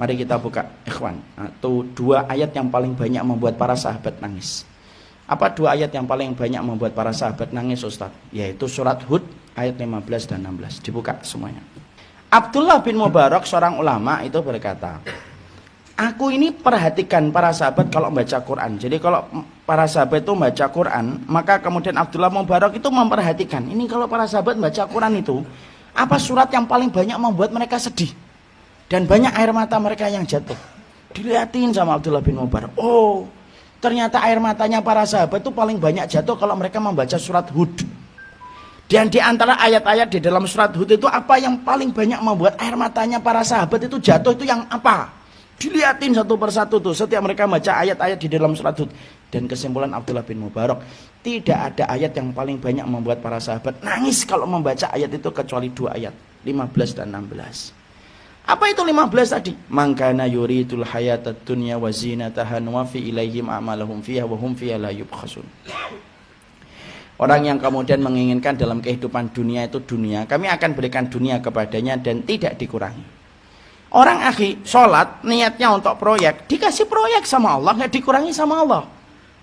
Mari kita buka, ikhwan. Itu dua ayat yang paling banyak membuat para sahabat nangis. Apa dua ayat yang paling banyak membuat para sahabat nangis, Ustaz? Yaitu surat Hud ayat 15 dan 16. Dibuka semuanya. Abdullah bin Mubarak, seorang ulama, itu berkata, aku ini perhatikan para sahabat kalau membaca Quran. Jadi kalau para sahabat itu membaca Quran, maka kemudian Abdullah Mubarak itu memperhatikan, ini kalau para sahabat membaca Quran itu, apa surat yang paling banyak membuat mereka sedih? Dan banyak air mata mereka yang jatuh. Dilihatin sama Abdullah bin Mubarak. Oh, ternyata air matanya para sahabat itu paling banyak jatuh kalau mereka membaca surat Hud. Dan di antara ayat-ayat di dalam surat Hud itu, apa yang paling banyak membuat air matanya para sahabat itu jatuh itu yang apa? Dilihatin satu persatu tuh setiap mereka baca ayat-ayat di dalam surat Hud. Dan kesimpulan Abdullah bin Mubarak, tidak ada ayat yang paling banyak membuat para sahabat nangis kalau membaca ayat itu kecuali dua ayat, 15 dan 16. Apa itu 15 tadi? Mangkana yuridul hayatad dunya wa zinataha nuwaffi ilaihim a'malahum fiha wa hum fiha la yubkhasun. Orang yang kemudian menginginkan dalam kehidupan dunia itu dunia, kami akan berikan dunia kepadanya dan tidak dikurangi. Orang akhi sholat niatnya untuk proyek, dikasih proyek sama Allah, nggak dikurangi sama Allah.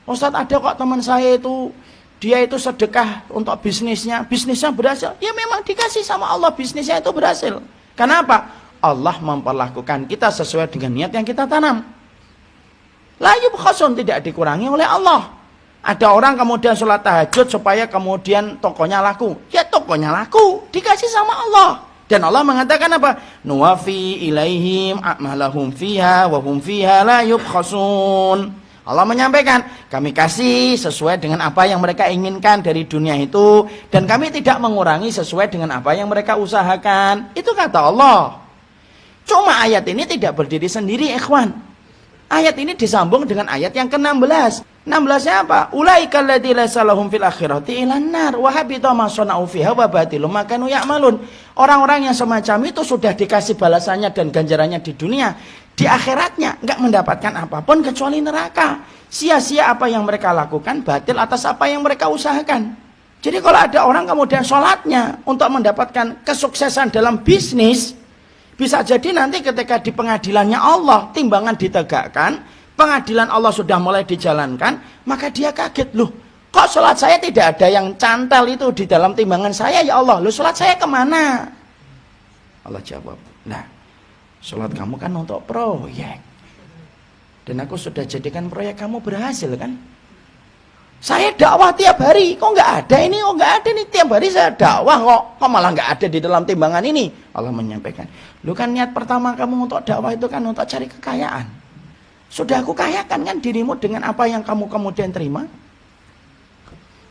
Ustaz, ada kok teman saya itu, dia itu sedekah untuk bisnisnya berhasil. Ya memang dikasih sama Allah, bisnisnya itu berhasil. Kenapa? Allah memperlakukan kita sesuai dengan niat yang kita tanam. La yubkhasun, tidak dikurangi oleh Allah. Ada orang kemudian sholat tahajud supaya kemudian tokonya laku. Ya tokonya laku, dikasih sama Allah. Dan Allah mengatakan apa? Nuwafi ilaihim a'malahum fiha wa hum fiha la yubkhasun. Allah menyampaikan, kami kasih sesuai dengan apa yang mereka inginkan dari dunia itu, dan kami tidak mengurangi sesuai dengan apa yang mereka usahakan. Itu kata Allah. Cuma ayat ini tidak berdiri sendiri, ikhwan. Ayat ini disambung dengan ayat yang ke-16. 16-nya apa? Ulaikal ladzina salahum fil akhirati ilan nar wa habita ma sana'u fiha wa batilum ma kanu ya'malun. Orang-orang yang semacam itu sudah dikasih balasannya dan ganjarannya di dunia, di akhiratnya enggak mendapatkan apapun kecuali neraka. Sia-sia apa yang mereka lakukan, batil atas apa yang mereka usahakan. Jadi kalau ada orang kemudian sholatnya untuk mendapatkan kesuksesan dalam bisnis, bisa jadi nanti ketika di pengadilannya Allah, timbangan ditegakkan, pengadilan Allah sudah mulai dijalankan, maka dia kaget, loh kok sholat saya tidak ada yang cantel itu di dalam timbangan saya ya Allah, loh sholat saya kemana? Allah jawab, nah sholat kamu kan untuk proyek, dan aku sudah jadikan proyek kamu berhasil kan? Saya dakwah tiap hari, kok nggak ada ini, kok nggak ada nih, tiap hari saya dakwah kok malah nggak ada di dalam timbangan ini. Allah menyampaikan, lu kan niat pertama kamu untuk dakwah itu kan untuk cari kekayaan. Sudah aku kayakan kan dirimu dengan apa yang kamu kemudian terima.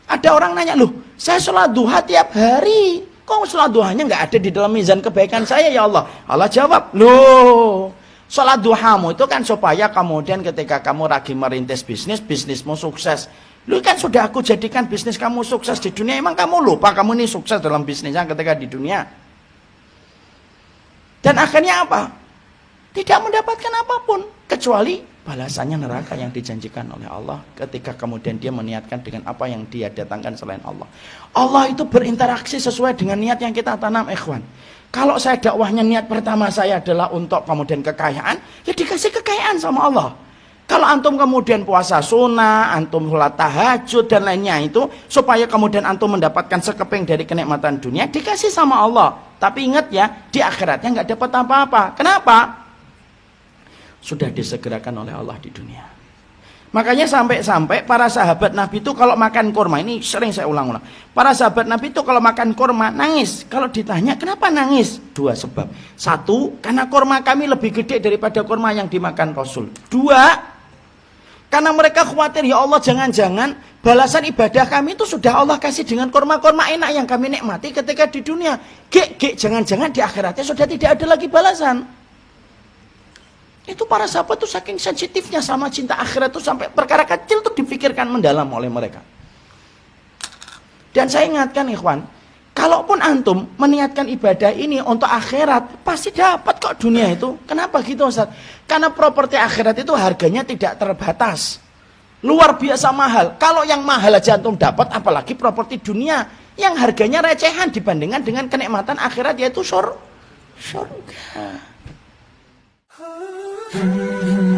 Ada orang nanya, loh saya sholat duha tiap hari, kok sholat duhanya nggak ada di dalam mizan kebaikan saya ya Allah? Allah jawab, loh sholat duhamu itu kan supaya kemudian ketika kamu lagi merintis bisnis, bisnismu sukses. Lu kan sudah aku jadikan bisnis kamu sukses di dunia. Emang kamu lupa kamu ini sukses dalam bisnisnya ketika di dunia? Dan akhirnya apa? Tidak mendapatkan apapun kecuali balasannya neraka yang dijanjikan oleh Allah ketika kemudian dia meniatkan dengan apa yang dia datangkan selain Allah. Allah itu berinteraksi sesuai dengan niat yang kita tanam, ikhwan. Kalau saya dakwahnya niat pertama saya adalah untuk kemudian kekayaan, ya dikasih kekayaan sama Allah. Kalau antum kemudian puasa sunnah, antum sholat tahajud dan lainnya itu supaya kemudian antum mendapatkan sekeping dari kenikmatan dunia, dikasih sama Allah. Tapi ingat ya, di akhiratnya nggak dapat apa-apa. Kenapa? Sudah disegerakan oleh Allah di dunia. Makanya sampai-sampai para sahabat Nabi itu kalau makan kurma, ini sering saya ulang-ulang. Para sahabat Nabi itu kalau makan kurma nangis. Kalau ditanya kenapa nangis? Dua sebab. Satu, karena kurma kami lebih gede daripada kurma yang dimakan Rasul. Dua, karena mereka khawatir, ya Allah jangan-jangan balasan ibadah kami itu sudah Allah kasih dengan kurma-kurma enak yang kami nikmati ketika di dunia. Jangan-jangan di akhiratnya sudah tidak ada lagi balasan. Itu para sahabat itu saking sensitifnya sama cinta akhirat itu sampai perkara kecil itu dipikirkan mendalam oleh mereka. Dan saya ingatkan ikhwan, kalaupun antum meniatkan ibadah ini untuk akhirat, pasti dapat kok dunia itu. Kenapa gitu Ustaz? Karena properti akhirat itu harganya tidak terbatas. Luar biasa mahal. Kalau yang mahal aja antum dapat, apalagi properti dunia yang harganya recehan dibandingkan dengan kenikmatan akhirat, yaitu surga. Hmm.